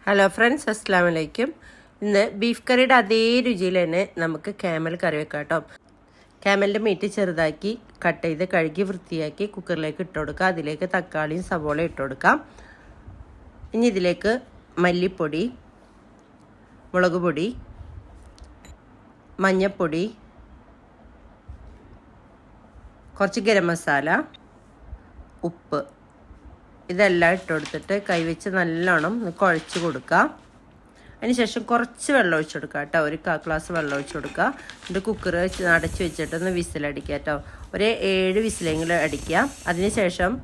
Hello friends, അസ്സലാമു അലൈക്കും. ഇന്ന് ബീഫ് കറിയുടെ അതേ രുചിയിൽ തന്നെ നമുക്ക് ക്യാമൽ കറി വെക്കാം കേട്ടോ. ക്യാമലിൻ്റെ മീറ്റ് ചെറുതാക്കി കട്ട് ചെയ്ത് കഴുകി വൃത്തിയാക്കി കുക്കറിലേക്ക് ഇട്ട് കൊടുക്കുക. അതിലേക്ക് തക്കാളിയും സവോളയും ഇട്ട് കൊടുക്കാം. ഇനി ഇതിലേക്ക് മല്ലിപ്പൊടി, മുളക് പൊടി, മഞ്ഞൾപ്പൊടി, കുറച്ച് ഗരം മസാല, ഉപ്പ് ഇതെല്ലാം ഇട്ട് കൊടുത്തിട്ട് കൈവച്ച് നല്ലോണം കുഴച്ച് കൊടുക്കുക. അതിനുശേഷം കുറച്ച് വെള്ളം ഒഴിച്ച് കൊടുക്കുക കേട്ടോ. ഒരു 1/4 ഗ്ലാസ് വെള്ളം ഒഴിച്ച് കൊടുക്കുക. എന്നിട്ട് കുക്കർ അടച്ച് വെച്ചിട്ടൊന്ന് വിസിലടിക്കുക കേട്ടോ. ഒരു 7 വിസിലെങ്കിലും അടിക്കുക. അതിനുശേഷം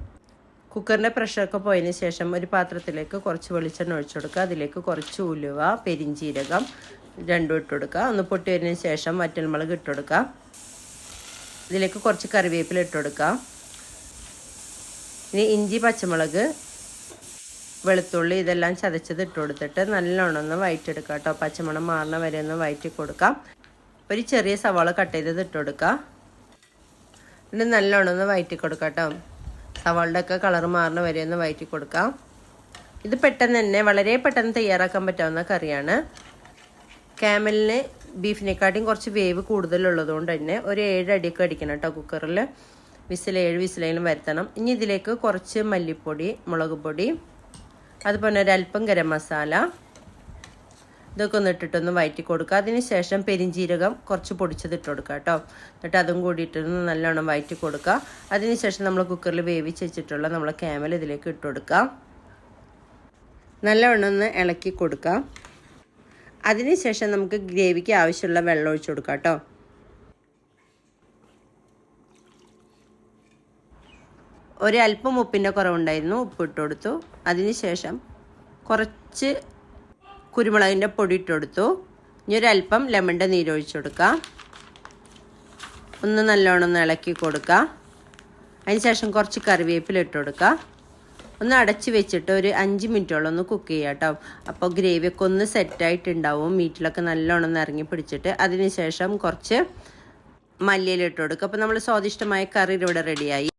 കുക്കറിൻ്റെ പ്രഷറൊക്കെ പോയതിന് ശേഷം ഒരു പാത്രത്തിലേക്ക് കുറച്ച് വെളിച്ചെണ്ണ ഒഴിച്ച് കൊടുക്കുക. അതിലേക്ക് കുറച്ച് ഉലുവ, പെരിഞ്ചീരകം രണ്ടും ഇട്ട് കൊടുക്കുക. ഒന്ന് പൊട്ടി വരുന്നതിന് ശേഷം വറ്റൽമുളക് ഇട്ട് കൊടുക്കുക. ഇതിലേക്ക് കുറച്ച് കറിവേപ്പില ഇട്ട് കൊടുക്കുക. ഇനി ഇഞ്ചി, പച്ചമുളക്, വെളുത്തുള്ളി ഇതെല്ലാം ചതച്ചത് ഇട്ട് കൊടുത്തിട്ട് നല്ലോണം ഒന്ന് വഴറ്റിയെടുക്കുക കേട്ടോ. പച്ചമണം മാറണ വരെ ഒന്ന് വഴറ്റി കൊടുക്കാം. ഒരു ചെറിയ സവാള കട്ട് ചെയ്തത് ഇട്ട് കൊടുക്കുക. എന്നിട്ട് നല്ലോണം ഒന്ന് വഴറ്റി കൊടുക്കുക കേട്ടോ. സവാളയുടെ ഒക്കെ കളർ മാറണ വരെ ഒന്ന് വഴറ്റി കൊടുക്കാം. ഇത് പെട്ടെന്ന് തന്നെ വളരെ പെട്ടെന്ന് തയ്യാറാക്കാൻ പറ്റാവുന്ന കറിയാണ്. ക്യാമലിന് ബീഫിനെക്കാട്ടിയും കുറച്ച് വേവ് കൂടുതലുള്ളത് കൊണ്ട് തന്നെ ഒരു 7 അടിയൊക്കെ അടിക്കണം കേട്ടോ. കുക്കറിൽ 7 വിസിലെങ്കിലും വരുത്തണം. ഇനി ഇതിലേക്ക് കുറച്ച് മല്ലിപ്പൊടി, മുളക് പൊടി, അതുപോലെ ഒരല്പം ഗരം മസാല ഇതൊക്കെ ഒന്ന് ഇട്ടിട്ടൊന്ന് വഴറ്റി കൊടുക്കുക. അതിന് ശേഷം പെരിഞ്ചീരകം കുറച്ച് പൊടിച്ചത് ഇട്ട് കൊടുക്കുക കേട്ടോ. എന്നിട്ട് അതും കൂടി ഇട്ടൊന്ന് നല്ലോണം വഴറ്റി കൊടുക്കുക. അതിന് ശേഷം നമ്മൾ കുക്കറിൽ വേവിച്ച് വെച്ചിട്ടുള്ള നമ്മളെ ക്യാമൽ ഇതിലേക്ക് ഇട്ട് കൊടുക്കുക. നല്ലവണ്ണം ഒന്ന് ഇളക്കി കൊടുക്കുക. അതിന് ശേഷം നമുക്ക് ഗ്രേവിക്ക് ആവശ്യമുള്ള വെള്ളം ഒഴിച്ച് കൊടുക്കാം കേട്ടോ. ഒരല്പം ഉപ്പിൻ്റെ കുറവുണ്ടായിരുന്നു, ഉപ്പ് ഇട്ട് കൊടുത്തു. അതിനുശേഷം കുറച്ച് കുരുമുളകിൻ്റെ പൊടി ഇട്ട് കൊടുത്തു. ഇനി ഒരല്പം ലെമണിൻ്റെ നീരൊഴിച്ച് കൊടുക്കുക. ഒന്ന് നല്ലോണം ഒന്ന് ഇളക്കി കൊടുക്കുക. അതിനുശേഷം കുറച്ച് കറിവേപ്പില ഇട്ട് കൊടുക്കുക. ഒന്ന് അടച്ച് വെച്ചിട്ട് ഒരു 5 മിനിറ്റോളം ഒന്ന് കുക്ക് ചെയ്യുക കേട്ടോ. അപ്പോൾ ഗ്രേവിയൊക്കെ ഒന്ന് സെറ്റായിട്ടുണ്ടാവും. മീറ്റിലൊക്കെ നല്ലോണം ഒന്ന് ഇറങ്ങി പിടിച്ചിട്ട് അതിനുശേഷം കുറച്ച് മല്ലിയില ഇട്ട് കൊടുക്കുക. അപ്പോൾ നമ്മൾ സ്വാദിഷ്ടമായ കറി ഇവിടെ റെഡിയായി.